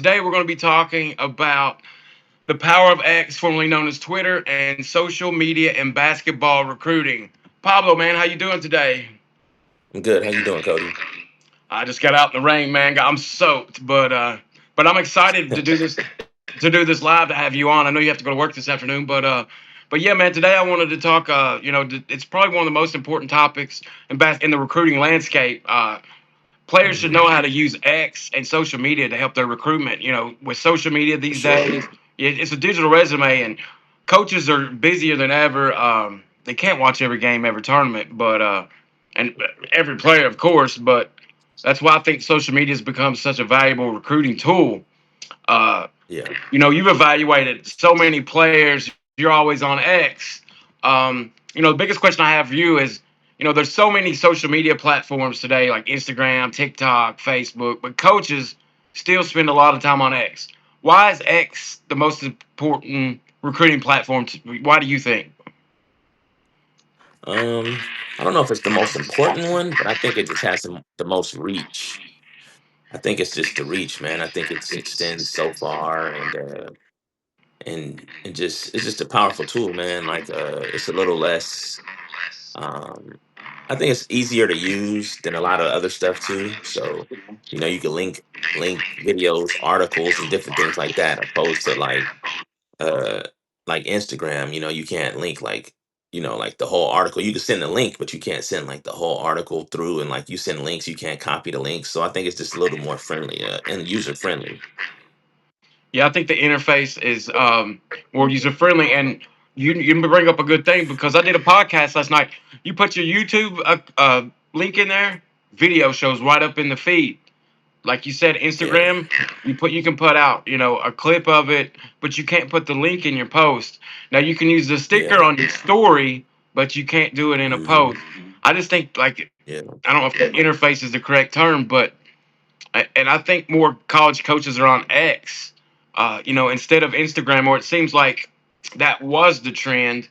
Today we're going to be talking about the power of X, formerly known as Twitter, and social media and basketball recruiting. Pablo, man, how you doing today? I'm good. How you doing, Cody? I just got out in the rain, man. I'm soaked, but I'm excited to do this live to have you on. I know you have to go to work this afternoon, but yeah, man. Today I wanted to talk. It's probably one of the most important topics in the recruiting landscape. Players should Hmm. know how to use X and social media to help their recruitment. With social media For these sure. days, it's a digital resume, and coaches are busier than ever. They can't watch every game, every tournament, and every player, of course. But that's why I think social media has become such a valuable recruiting tool. Uh, Yeah. you've evaluated so many players. You're always on X. The biggest question I have for you is, there's so many social media platforms today, like Instagram, TikTok, Facebook, but coaches still spend a lot of time on X. Why is X the most important recruiting platform? Why do you think? Um, I don't know if it's the most important one, but I think it just has the most reach. I think it's just the reach, man. I think it extends so far, and just it's just a powerful tool, man. Like it's a little less. Um, I think it's easier to use than a lot of other stuff too. So, you can link videos, articles, and different things like that, opposed to uh like Instagram, you can't link like the whole article. You can send a link, but you can't send like the whole article through, and like you send links, you can't copy the links. So I think it's just a little more friendly and user friendly. Yeah, I think the interface is more user friendly, and you bring up a good thing because I did a podcast last night. You put your YouTube link in there, video shows right up in the feed. Like you said, Yeah. Instagram, you can put out a clip of it, but you can't put the link in your post. Now you can use the sticker Yeah. on your story, but you can't do it in a Hmm. post. I just think like Yeah. I don't know if the interface is the correct term, but and I think more college coaches are on X, instead of Instagram, or it seems like that was the trend.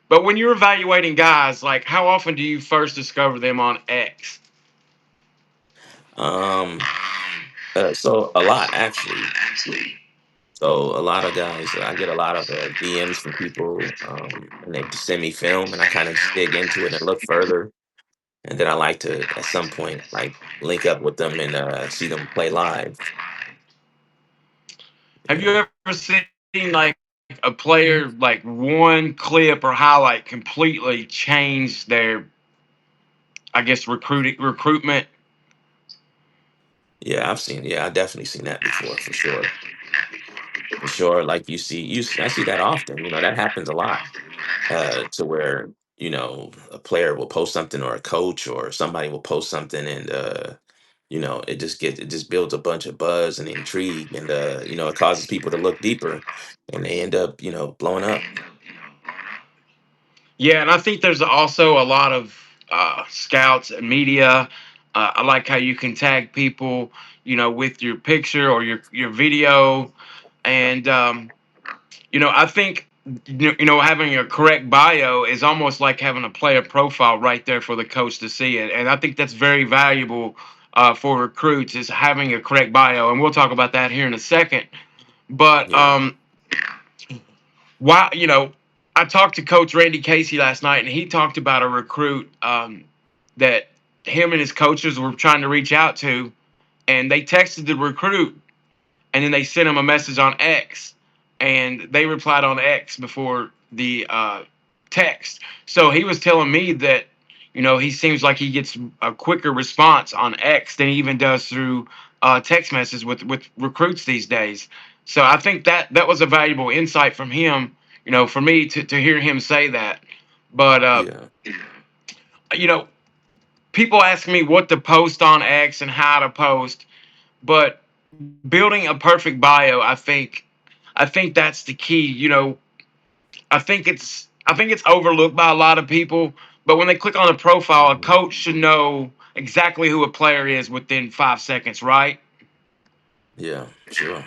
But when you're evaluating guys, like how often do you first discover them on X? um so a lot actually. So a lot of guys, I get a lot of DMs from people, and they just send me film, and I kind of just dig into it and look further, and then I like to at some point like link up with them and see them play live. Have you Yeah. ever seen like a player like one clip or highlight completely change their, I guess, recruitment? Yeah, I've definitely seen that before, for sure. For sure. Like I see that often. That happens a lot. To where, a player will post something, or a coach or somebody will post something, and it just builds a bunch of buzz and intrigue, and it causes people to look deeper, and they end up, blowing up. Yeah, and I think there's also a lot of scouts and media. I like how you can tag people, with your picture or your video, and I think having a correct bio is almost like having a player profile right there for the coach to see it, and I think that's very valuable for recruits is having a correct bio, and we'll talk about that here in a second. But Yeah. why I talked to Coach Randy Casey last night, and he talked about a recruit that him and his coaches were trying to reach out to, and they texted the recruit, and then they sent him a message on X, and they replied on X before the text. So he was telling me that he seems like he gets a quicker response on X than he even does through text messages with recruits these days. So I think that was a valuable insight from him. For me to hear him say that. But Yeah. you know, people ask me what to post on X and how to post, but building a perfect bio, I think that's the key. I think it's overlooked by a lot of people, but when they click on a profile, a Hmm. coach should know exactly who a player is within 5 seconds, right? Yeah. Sure.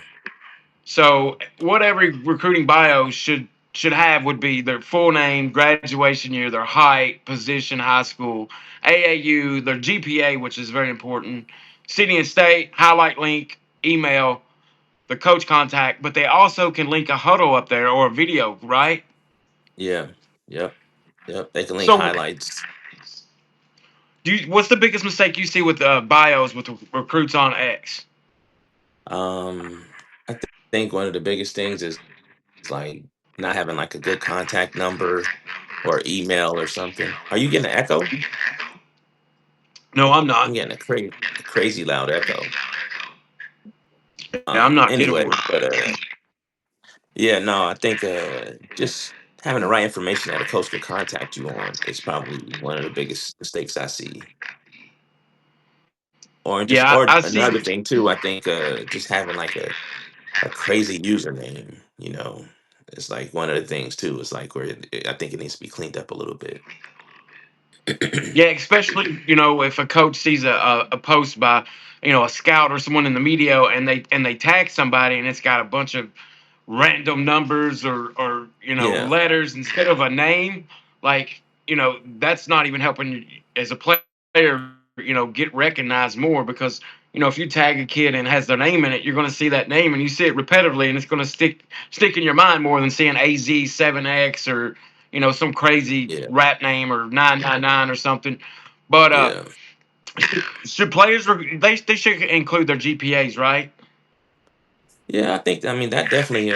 So what every recruiting bio should have would be their full name, graduation year, their height, position, high school, AAU, their GPA, which is very important, city and state, highlight link, email. the coach contact, but they also can link a huddle up there or a video, right? Yeah. Yep. Yep. They can link So, highlights. what's the biggest mistake you see with bios with recruits on X? Um, think one of the biggest things is like not having like a good contact number or email or something. Are you getting an echo? No, I'm I'm not. getting a crazy loud echo. Yeah, I'm not getting Anyway, one. but yeah, no, I think just having the right information that a coach could contact you on is probably one of the biggest mistakes I see. Or just Yeah, or I see. another thing too, I think just having like a crazy username, it's like one of the things too. It's like where I think it needs to be cleaned up a little bit. Yeah, especially if a coach sees a post by a scout or someone in the media, and they tag somebody, and it's got a bunch of random numbers or Yeah, letters instead of a name. Like, that's not even helping you as a player, get recognized more, because if you tag a kid and has their name in it, you're going to see that name and you see it repetitively, and it's going to stick in your mind more than seeing AZ7X or some crazy yeah, rap name or 999 or something. But yeah. should players they should include their GPAs, right? Yeah, I mean that definitely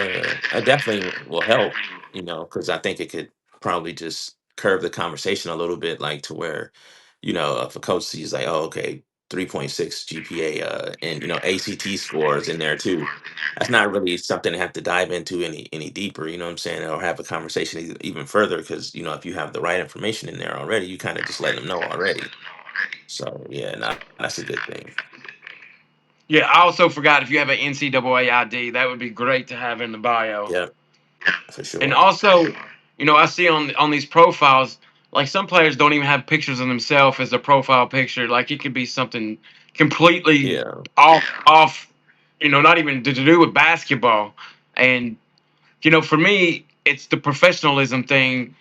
will help, because I think it could probably just curve the conversation a little bit, like to where, if a coach sees like, oh, okay, 3.6 GPA, and ACT scores in there too. That's not really something to have to dive into any deeper, you know what I'm saying, or have a conversation even further, because if you have the right information in there already, you kind of just let them know already. So yeah, that's a good thing. Yeah, I also forgot, if you have an NCAA ID, that would be great to have in the bio. Yeah, for And sure. also, I see on these profiles, like some players don't even have pictures of themselves as a profile picture. Like it could be something completely Yeah, off, not even to do with basketball. And for me, it's the professionalism thing.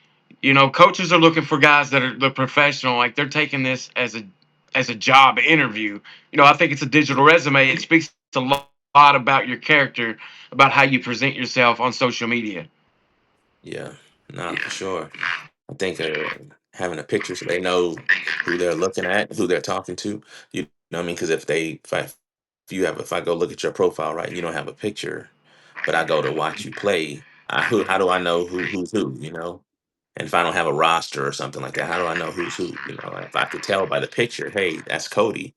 Coaches are looking for guys that are the professional, like they're taking this as a job interview. I think it's a digital resume. It speaks a lot about your character, about how you present yourself on social media. yeah, nah, for sure. I think having a picture so they know who they're looking at, who they're talking to. You know what I mean? Because if I go look at your profile, right, and you don't have a picture, but I go to watch you play, how do I know who's who? And if I don't have a roster or something like that, how do I know who's who? If I could tell by the picture, hey, that's Cody.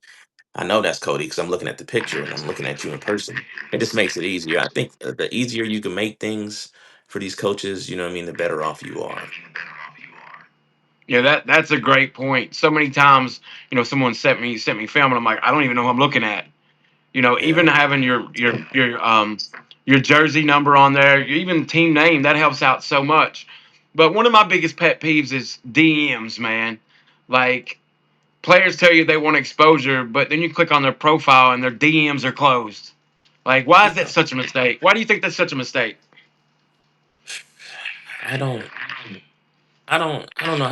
I know that's Cody because I'm looking at the picture and I'm looking at you in person. It just makes it easier. I think the easier you can make things for these coaches, you know what I mean, the better off you are. Yeah, that's a great point. So many times, someone sent me film, and I'm like, I don't even know who I'm looking at. Even Yeah. having your jersey number on there, even team name, that helps out so much. But one of my biggest pet peeves is DMs, man. Like, players tell you they want exposure, but then you click on their profile and their DMs are closed. Like, why is that Yeah. such a mistake? Why do you think that's such a mistake? I don't I don't know.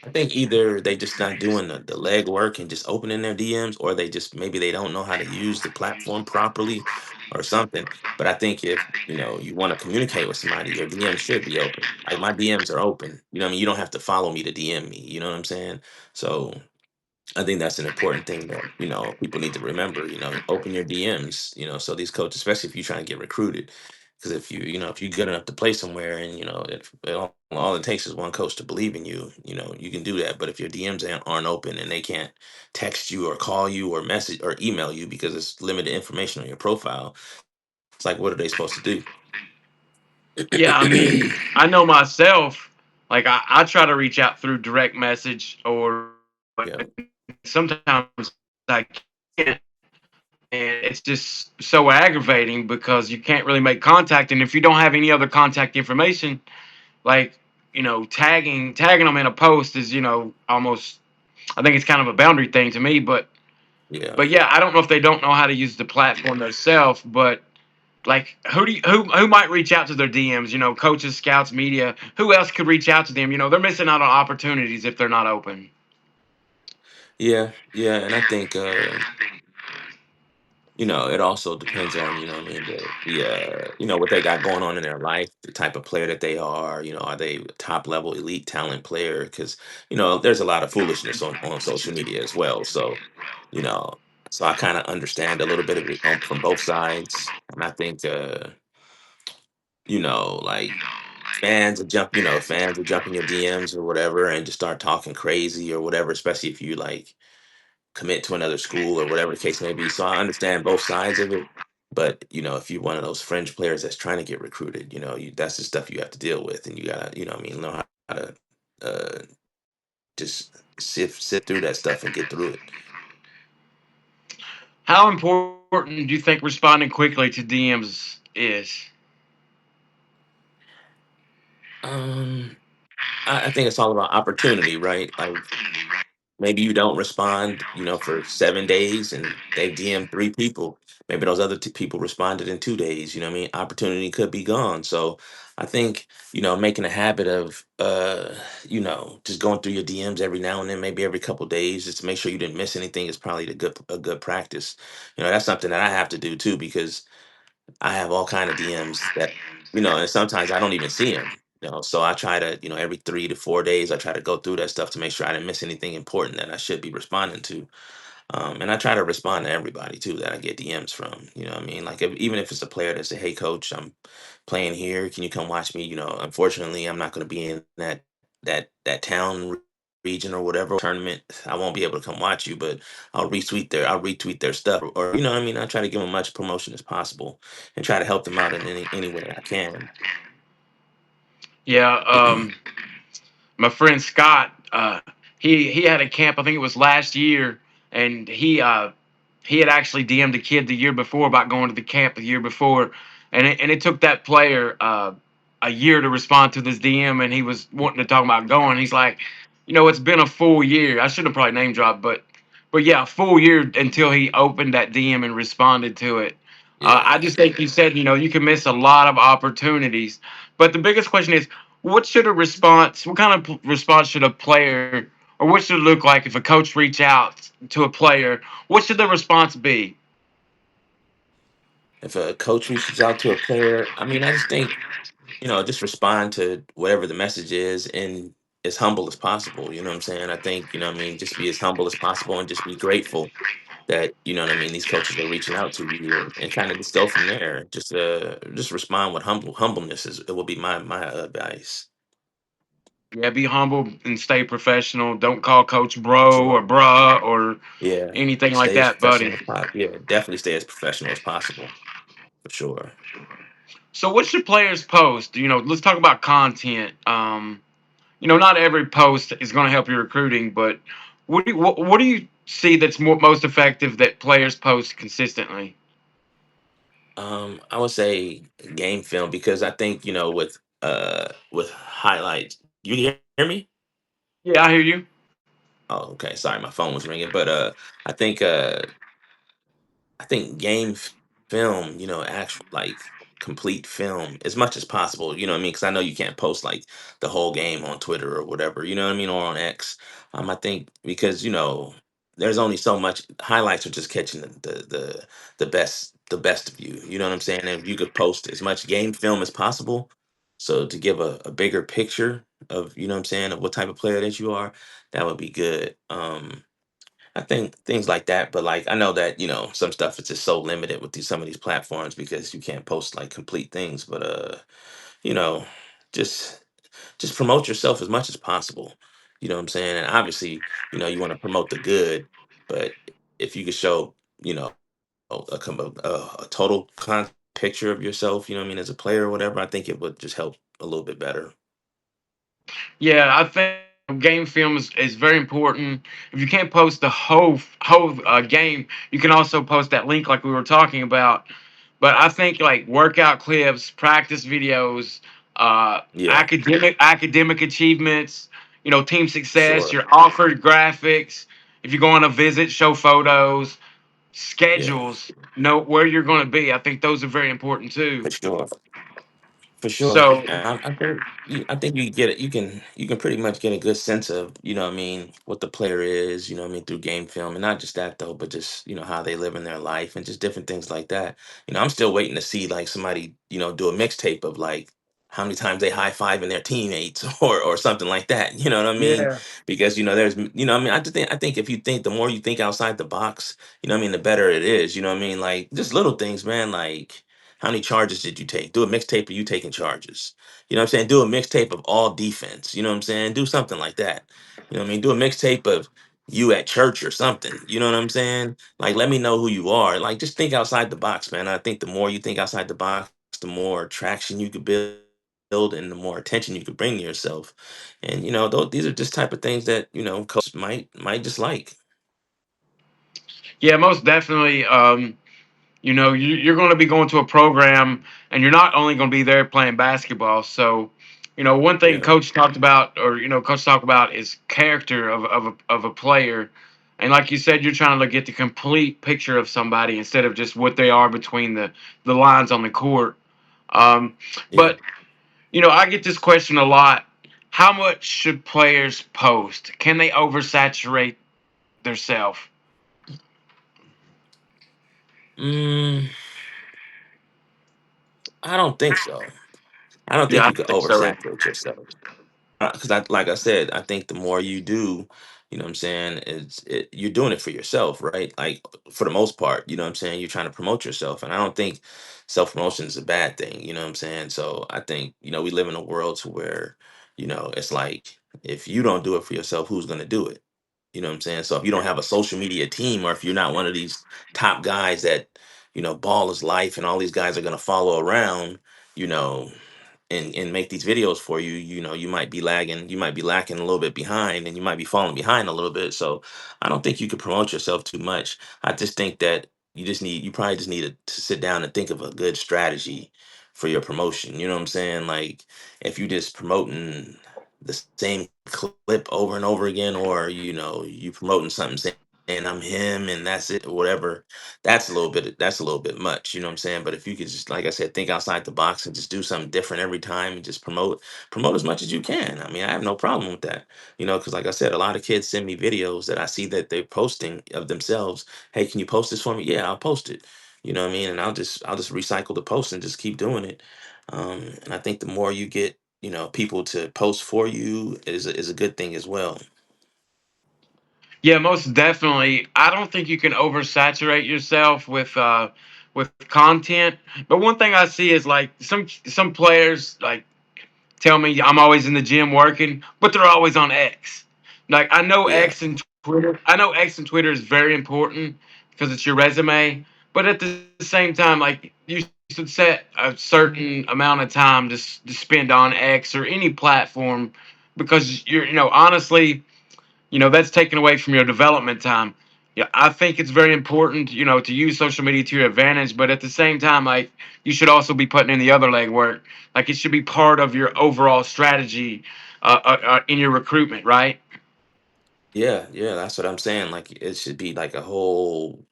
I think either they just not doing the leg work and just opening their DMs, or they just maybe they don't know how to use the platform properly or something. But I think if you want to communicate with somebody, your DM should be open. Like my DMs are open. You know what I mean? You don't have to follow me to DM me. You know what I'm saying? So I think that's an important thing that people need to remember. Open your DMs. So these coaches, especially if you're trying to get recruited, because if you're good enough to play somewhere, and if all it takes is one coach to believe in you, you can do that. But if your DMs aren't open and they can't text you or call you or message or email you because it's limited information on your profile, it's like what are they supposed to do? Yeah, I mean, I know myself. Like, I try to reach out through direct message, or Yeah, sometimes I can't. And it's just so aggravating because you can't really make contact. And if you don't have any other contact information, like, tagging them in a post is, almost, I think it's kind of a boundary thing to me. yeah. But yeah, I don't know if they don't know how to use the platform themselves, but like, who might reach out to their DMs, coaches, scouts, media, who else could reach out to them? They're missing out on opportunities if they're not open. Yeah, yeah, and I think it also depends on, I mean, what they got going on in their life, the type of player that they are. Are they a top level elite talent player? Because there's a lot of foolishness on social media as well. You know, so I kind of understand a little bit of it from both sides, and I think, like fans will jump in your DMs or whatever and just start talking crazy or whatever, especially if you like commit to another school or whatever the case may be. So I understand both sides of it. But if you're one of those fringe players that's trying to get recruited, that's the stuff you have to deal with, and you gotta, I mean, learn how to just sift through that stuff and get through it. How important do you think responding quickly to DMs is? Um, I think it's all about opportunity, right? Like maybe you don't respond, for 7 days, and they DM three people. Maybe those other two people responded in 2 days. You know what I mean? Opportunity could be gone. So I think, making a habit of, just going through your DMs every now and then, maybe every couple days, just to make sure you didn't miss anything is probably a good practice. That's something that I have to do too, because I have all kind of DMs that, and sometimes I don't even see them. So I try to, every 3 to 4 days, I try to go through that stuff to make sure I didn't miss anything important that I should be responding to. And I try to respond to everybody too that I get DMs from. You know what I mean? Like even if it's a player that say, "Hey, coach, I'm playing here. Can you come watch me?" Unfortunately, I'm not going to be in that town region or whatever tournament. I won't be able to come watch you, but I'll retweet their stuff, or what I mean. I try to give them much promotion as possible and try to help them out in any way I can. Yeah, my friend Scott, he had a camp. I think it was last year, and he had actually DM'd a kid the year before about going to the camp the year before, and it took that player a year to respond to this DM, and he was wanting to talk about going. He's like, it's been a full year. I shouldn't have probably name dropped, but yeah, a full year until he opened that DM and responded to it. I Yeah. just think you said, you can miss a lot of opportunities. But the biggest question is, what kind of response should a player, or what should it look like if a coach reach out to a player? What should the response be? If a coach reaches out to a player, I mean, I just think just respond to whatever the message is and as humble as possible. You know what I'm saying? I think, what I mean, just be as humble as possible and just be grateful that, what I mean, these coaches are reaching out to you, and kind of just go from there. Just respond with humbleness is it will be my advice. Yeah, be humble and stay professional. Don't call coach bro or Sure. bruh or Yeah. anything like Stay as that, buddy. professional as possible. Yeah, definitely stay as professional as possible for sure. So what should players post? Let's talk about content. Not every post is going to help your recruiting, but what do you see that's most effective that players post consistently? I would say game film, because I think, with highlights. You hear me? Yeah, I hear you. Oh, okay. Sorry, my phone was ringing. But I think I think film, actual like complete film as much as possible. You know what I mean? Because I know you can't post like the whole game on Twitter or whatever. You know what I mean? Or on X. I think because there's only so much. Highlights are just catching the best of you. You know what I'm saying? And if you could post as much game film as possible, so to give a bigger picture of, what I'm saying, of what type of player that you are, that would be good. I think things like that, but like I know that some stuff is just so limited with some of these platforms because you can't post like complete things. But you know, just promote yourself as much as possible. You know what I'm saying? And obviously, you want to promote the good, but if you could show a total picture of yourself, what I mean, as a player or whatever, I think it would just help a little bit better. Yeah, I think game film is very important. If you can't post the whole game, you can also post that link like we were talking about. But I think like workout clips, practice videos, Yeah, academic achievements, team success, sure. your offered graphics. If you go on a visit, show photos, Yeah, schedules, know where you're going to be. I think those are very important too. for sure. For sure. So And I think you get it. You can pretty much get a good sense of, what I mean, what the player is, what I mean, through game film. And not just that though, but just, how they live in their life and just different things like that. I'm still waiting to see like somebody, do a mixtape of like how many times they high five in their teammates or something like that. You know what I mean? yeah, Because there's I mean, I think if you think the more you think outside the box, what I mean, the better it is. You know what I mean? Like just little things, man, like how many charges did you take? Do a mixtape of you taking charges. You know what I'm saying? Do a mixtape of all defense. You know what I'm saying? Do something like that. You know what I mean? Do a mixtape of you at church or something. You know what I'm saying? Like, let me know who you are. Like, just think outside the box, man. I think the more you think outside the box, the more traction you could build and the more attention you could bring to yourself. And, these are just type of things that, coaches might just like. yeah, most definitely. You're going to be going to a program, and you're not only going to be there playing basketball. So, one thing Yeah. coach talked about, or coach talked about, is character of a player. And like you said, you're trying to get the complete picture of somebody instead of just what they are between the lines on the court. Um, Yeah. but I get this question a lot. How much should players post? Can they oversaturate themselves? Mm, I don't think so. I don't Yeah, think I you could think so. oversaturate yourself. Because like I said, I think the more you do, what I'm saying, you're doing it for yourself, right? Like for the most part, what I'm saying, you're trying to promote yourself, and I don't think self promotion is a bad thing. You know what I'm saying? So I think we live in a world to where it's like if you don't do it for yourself, who's going to do it? You know what I'm saying? So if you don't have a social media team, or if you're not one of these top guys that ball is life, and all these guys are going to follow around, you know and make these videos for you, you might be lagging, you might be lacking a little bit behind, and you might be falling behind a little bit. So I don't think you could promote yourself too much. I just think that you probably just need to sit down and think of a good strategy for your promotion. You know what I'm saying? Like if you just promoting the same clip over and over again, or you promoting something saying I'm him and that's it or whatever, that's a little bit much, you know what I'm saying? But if you could just, like I said, think outside the box and just do something different every time and just promote as much as you can. I mean, I have no problem with that. Because like I said, a lot of kids send me videos that I see that they're posting of themselves. Hey, can you post this for me? Yeah, I'll post it. You know what I mean? And I'll just recycle the post and just keep doing it. And I think the more you get, people to post for you is a good thing as well. Yeah, most definitely. I don't think you can oversaturate yourself with content. But one thing I see is like some players like tell me I'm always in the gym working, but they're always on X. Like I know Yeah, X and Twitter. I know X and Twitter is very important because it's your resume. But at the same time, like you should set a certain amount of time to spend on X or any platform because honestly that's taken away from your development time. Yeah, I think it's very important, to use social media to your advantage, but at the same time, like you should also be putting in the other leg work. Like it should be part of your overall strategy in your recruitment, right? yeah, that's what I'm saying. Like it should be like a whole,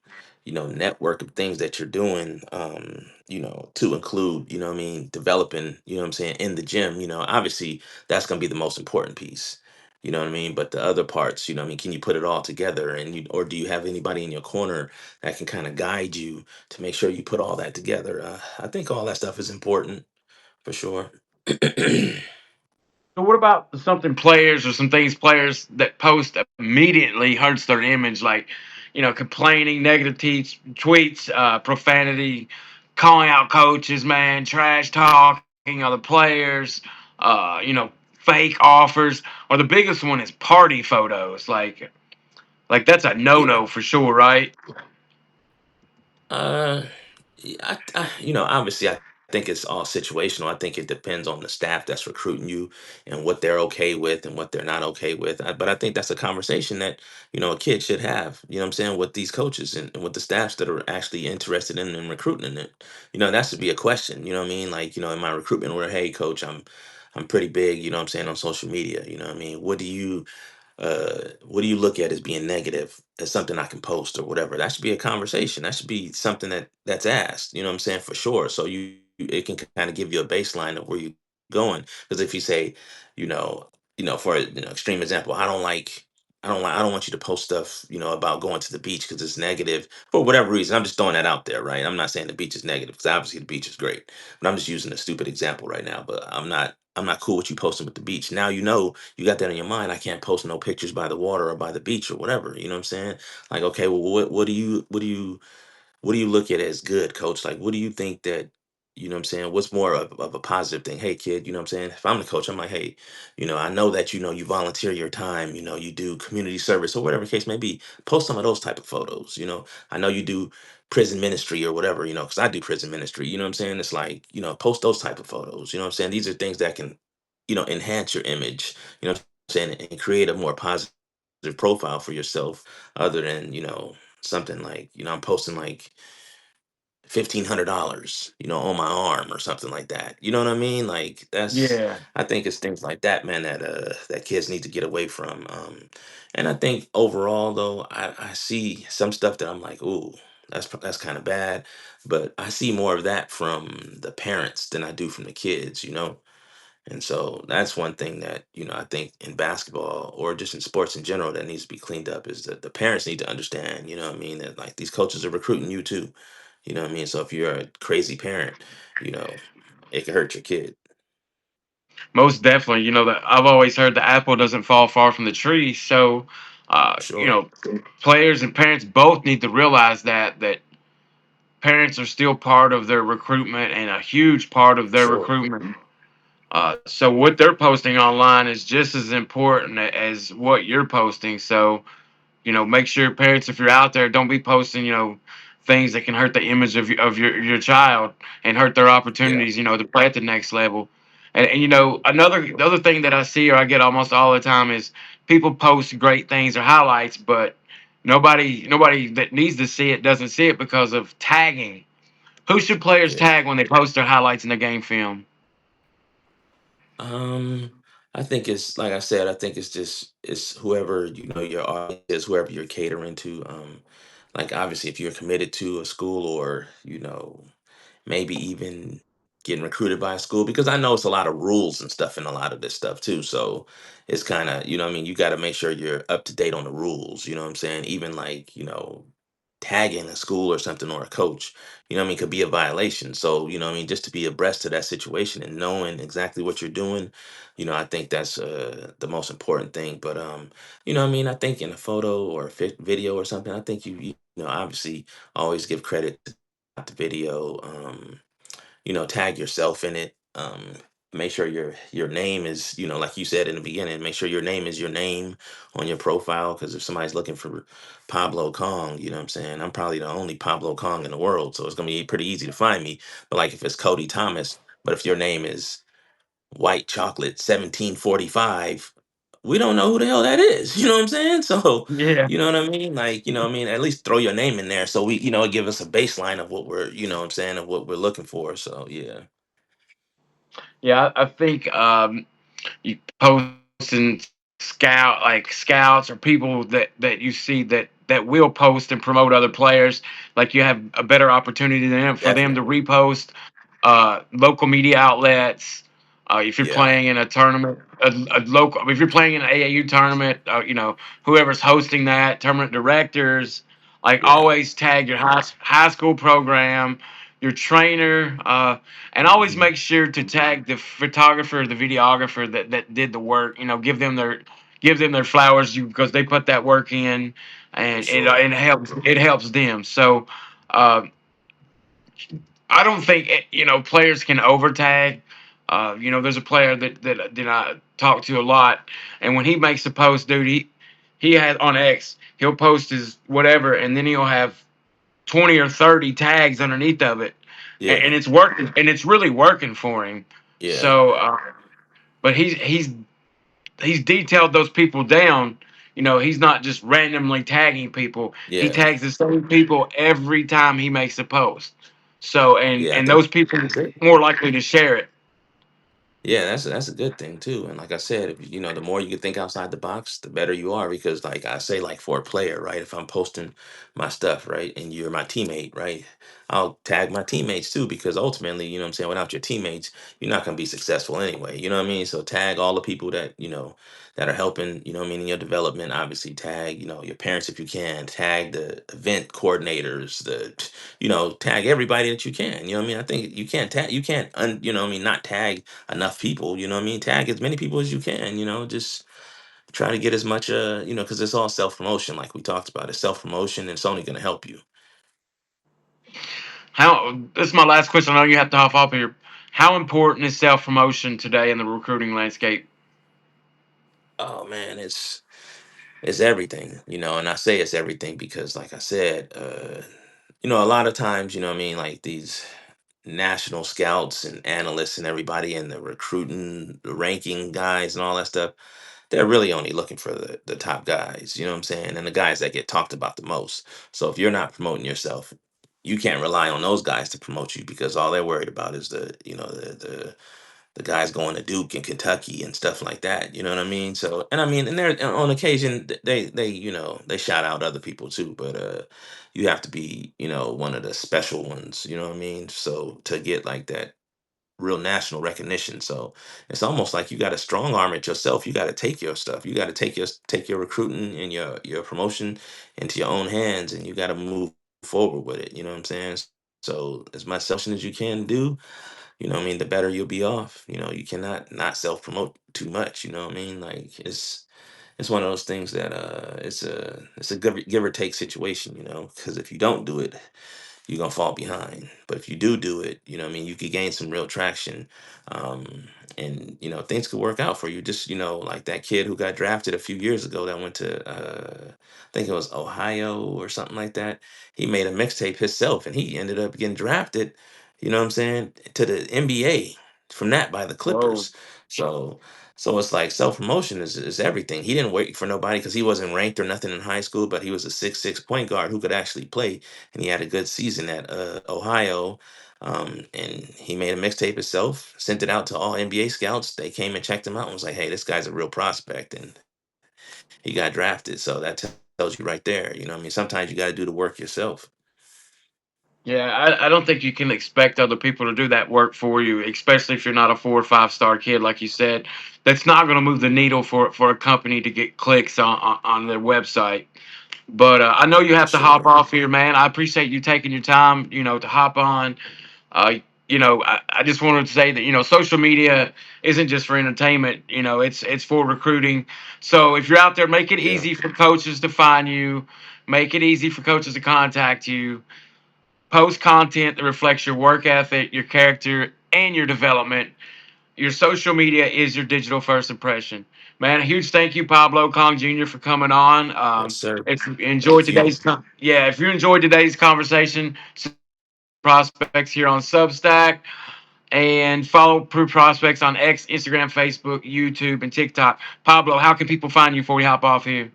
network of things that you're doing, to include, what I mean, developing, what I'm saying, in the gym. Obviously that's gonna be the most important piece. You know what I mean? But the other parts, what I mean, can you put it all together, or do you have anybody in your corner that can kind of guide you to make sure you put all that together? I think all that stuff is important for sure. So what about something players or some things players that post immediately hurts their image, like complaining, negative tweets, profanity, calling out coaches, man, trash talking other players, fake offers, or the biggest one is party photos. Like that's a no Yeah. no for sure, right? Uh, yeah, obviously, I think it's all situational. I think it depends on the staff that's recruiting you and what they're okay with and what they're not okay with. But I think that's a conversation that, a kid should have, you know what I'm saying, with these coaches and with the staffs that are actually interested in recruiting it. That should be a question, you know what I mean? Like, in my recruitment where, hey, coach, I'm pretty big, you know what I'm saying, on social media. You know what I mean? What do you look at as being negative as something I can post or whatever? That should be a conversation. That should be something that's asked, you know what I'm saying, for sure. So it can kind of give you a baseline of where you're going. Because if you say, you know, for extreme example, I don't want you to post stuff, about going to the beach because it's negative for whatever reason. I'm just throwing that out there, right? I'm not saying the beach is negative because obviously the beach is great, but I'm just using a stupid example right now. But I'm not cool with you posting with the beach. Now you got that in your mind. I can't post no pictures by the water or by the beach or whatever. You know what I'm saying? Like, okay, well, what do you look at as good, coach? Like, what do you think that, what I'm saying? What's more of a positive thing? Hey, kid, what I'm saying? If I'm the coach, I'm like, hey, I know that, you volunteer your time, you do community service or whatever the case may be. Post some of those type of photos. I know you do prison ministry or whatever, because I do prison ministry. You know what I'm saying? It's like, post those type of photos. You know what I'm saying? These are things that can, enhance your image, what I'm saying, and create a more positive profile for yourself other than, something like, I'm posting like $1,500, on my arm or something like that. You know what I mean? Like Yeah. I think it's things like that, man, that kids need to get away from. And I think overall though, I see some stuff that I'm like, ooh, that's kind of bad. But I see more of that from the parents than I do from the kids. And so that's one thing that, I think in basketball or just in sports in general that needs to be cleaned up is that the parents need to understand, what I mean, that like these coaches are recruiting you too. You know what I mean? So if you're a crazy parent, you know, it can hurt your kid. Most definitely. That I've always heard the apple doesn't fall far from the tree. So, For sure. players and parents both need to realize that parents are still part of their recruitment and a huge part of For their sure. recruitment. So what they're posting online is just as important as what you're posting. So, make sure parents, if you're out there, don't be posting, things that can hurt the image of your child and hurt their Yeah. opportunities, to play at the next level. And the other thing that I see or I get almost all the time is people post great things or highlights, but nobody that needs to see it doesn't see it because of tagging. Who should players Yeah. tag when they post their highlights in the game film? Um, I think it's like I said, I think it's whoever your audience is, whoever you're catering to. Like obviously if you're committed to a school or, maybe even getting recruited by a school because I know it's a lot of rules and stuff in a lot of this stuff too. So it's kind of, what I mean, you got to make sure you're up to date on the rules, you know what I'm saying? Even like, tagging a school or something or a coach, what I mean, could be a violation. So, what I mean, just to be abreast to that situation and knowing exactly what you're doing, I think that's the most important thing. But what I mean, I think in a photo or a video or something, I think obviously always give credit to the video, tag yourself in it. Make sure your name is, like you said in the beginning, make sure your name is your name on your profile. Because if somebody's looking for Pablo Kong, you know what I'm saying? I'm probably the only Pablo Kong in the world, so it's gonna be pretty easy to find me. But like if it's Cody Thomas, but if your name is White Chocolate 1745, we don't know who the hell that is. You know what I'm saying? So, Yeah. you know what I mean? Like, what I mean? At least throw your name in there so we, give us a baseline of what we're, what I'm saying, of what we're looking for. So, yeah. Yeah, I think you posting scouts or people that you see that will post and promote other players, like you have a better opportunity than them for them to Definitely. repost. Local media outlets, if you're Yeah. playing in a tournament, a local, if you're playing in an AAU tournament, whoever's hosting that tournament directors, like Yeah. always tag your high school program, your trainer, and always Hmm. make sure to tag the photographer, the videographer that did the work. Give them their flowers because they put that work in, For and sure. it helps them. So uh, I don't think players can over tag. There's a player that I talk to a lot, and when he makes a post, dude, he has on X, he'll post his whatever, and then he'll have 20 or 30 tags underneath of it, and Yeah. it's working, and it's really working for him. Yeah. So, but he's detailed those people down. He's not just randomly tagging people. He Yeah. tags the same people every time he makes a post. So, and Yeah. I and think those people are that's it. more likely to share it. Yeah, that's a good thing too. And like I said, if, the more you can think outside the box, the better you are. Because like I say, like for a player, right? If I'm posting my stuff, right, and you're my teammate, right? I'll tag my teammates too, because ultimately, you know what I'm saying, without your teammates, you're not going to be successful anyway. You know what I mean? So tag all the people that, that are helping, you know what I mean, in your development. Obviously tag, your parents if you can, tag the event coordinators, tag everybody that you can. You know what I mean? I think you can't tag, you can't, you know what I mean, not tag enough people. You know what I mean? Tag as many people as you can. Just try to get as much, because it's all self promotion, like we talked about. It's self promotion, and it's only going to help you. How this is my last question. I know you have to hop off here. How important is self promotion today in the recruiting landscape? Oh man, it's everything, and I say it's everything because, like I said, a lot of times, you know what I mean, like these national scouts and analysts and everybody and the recruiting, the ranking guys and all that stuff, they're really only looking for the top guys, you know what I'm saying? And the guys that get talked about the most. So if you're not promoting yourself, you can't rely on those guys to promote you because all they're worried about is the guys going to Duke and Kentucky and stuff like that. You know what I mean? So, and I mean, and they're on occasion they they shout out other people too, but you have to be one of the special ones. You know what I mean? So to get like that real national recognition, so it's almost like you got to strong arm it yourself. You got to take your stuff. You got to take your recruiting and your promotion into your own hands, and you got to move forward with it. You know what I'm saying? So as much self as you can do, what I mean, the better you'll be off. You cannot not self promote too much. You know what I mean? Like it's one of those things that it's a give or take situation. Because if you don't do it, you're gonna fall behind. But if you do it, you know what I mean, you could gain some real traction. Um, and things could work out for you. Just like that kid who got drafted a few years ago that went to I think it was Ohio or something like that. He made a mixtape himself and he ended up getting drafted, you know what I'm saying, to the NBA from that by the Whoa. Clippers. So it's like self promotion is everything. He didn't wait for nobody because he wasn't ranked or nothing in high school, but he was a 6'6" point guard who could actually play, and he had a good season at Ohio. And he made a mixtape himself, sent it out to all NBA scouts. They came and checked him out and was like, "Hey, this guy's a real prospect," and he got drafted. So that tells you right there. You know, what I mean, sometimes you got to do the work yourself. Yeah, I don't think you can expect other people to do that work for you, especially if you're not a 4 or 5 star kid, like you said. That's not going to move the needle for a company to get clicks on their website. But I know you For have to hop sure. off here, man. I appreciate you taking your time, to hop on. Uh, I just wanted to say that social media isn't just for entertainment. It's for recruiting. So if you're out there, make it Yeah. easy for coaches to find you. Make it easy for coaches to contact you. Post content that reflects your work ethic, your character, and your development. Your social media is your digital first impression. Man, a huge thank you, Pablo Cong Jr., for coming on. Yes, sir. If you enjoyed Thank you. today's if you enjoyed today's conversation, prospects here on Substack and follow Proof Prospects on X, Instagram, Facebook, YouTube, and TikTok. Pablo, how can people find you before we hop off here?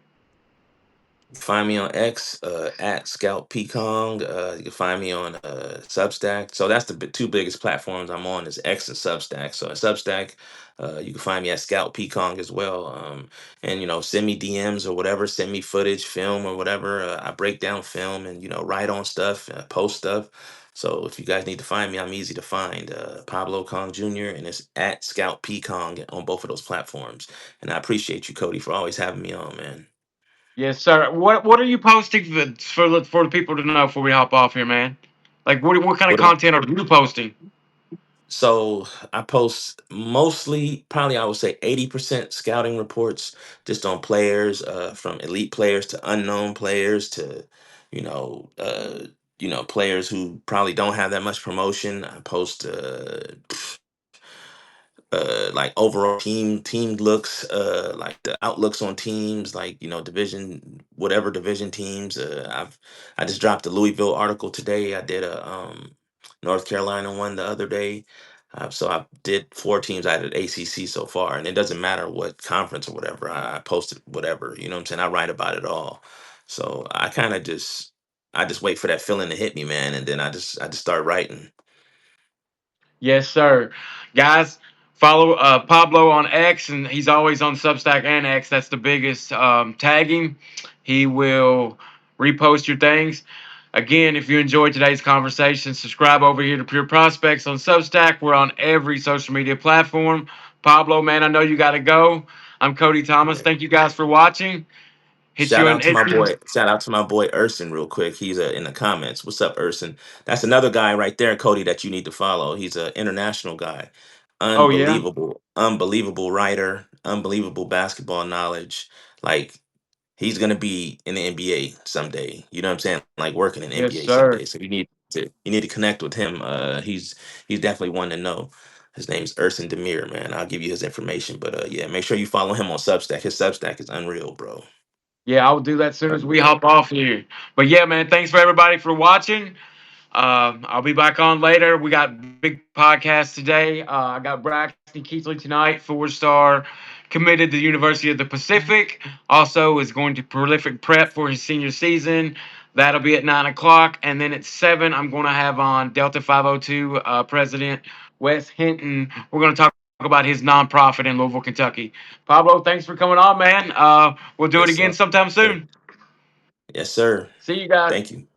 Find me on X at Scout Pkong. You can find me on Substack. So that's the two biggest platforms I'm on is X and Substack. So at Substack, you can find me at Scout Pkong as well. And send me DMs or whatever. Send me footage, film or whatever. I break down film and write on stuff, post stuff. So if you guys need to find me, I'm easy to find. Pablo Kong Jr. and it's at Scout Pkong on both of those platforms. And I appreciate you, Cody, for always having me on, man. Yes, sir. What are you posting for the people to know before we hop off here, man? Like what kind of What am I? content are you posting? So I post mostly, probably I would say 80% scouting reports just on players, from elite players to unknown players to, you know, uh, players who probably don't have that much promotion. I post like overall team looks, like the outlooks on teams, like division, whatever division teams. I just dropped a Louisville article today. I did a North Carolina one the other day. So I did 4 teams out of ACC so far, and it doesn't matter what conference or whatever. I posted whatever, you know what I'm saying. I write about it all. So I just wait for that feeling to hit me, man, and then I just start writing. Yes, sir. Guys, follow Pablo on X, and he's always on Substack and X. That's the biggest. Tag him. He will repost your things. Again, if you enjoyed today's conversation, subscribe over here to Pure Prospects on Substack. We're on every social media platform. Pablo, man, I know you got to go. I'm Cody Thomas. Yeah. Thank you guys for watching. Hit you in. Shout out to my boy Urson real quick. He's in the comments. What's up, Urson? That's another guy right there, Cody, that you need to follow. He's an international guy. Oh yeah, Unbelievable writer, unbelievable basketball knowledge. Like he's gonna be in the NBA someday. You know what I'm saying? Like working in the yes NBA sir. someday. So you need to connect with him. He's definitely one to know. His name's Urson Demir, man. I'll give you his information. But yeah, make sure you follow him on Substack. His Substack is unreal, bro. Yeah, I'll do that as soon as we Unreal. hop off here. But yeah, man, thanks for everybody for watching. I'll be back on later. We got big podcast today. I got Braxton Keithley tonight, 4-star, committed to the University of the Pacific. Also is going to prolific prep for his senior season. That'll be at 9 o'clock, and then at 7, I'm going to have on Delta 502 President Wes Hinton. We're going to talk about his nonprofit in Louisville, Kentucky. Pablo, thanks for coming on, man. We'll do it Yes, again sir. sometime soon. Yes, sir. See you guys. Thank you.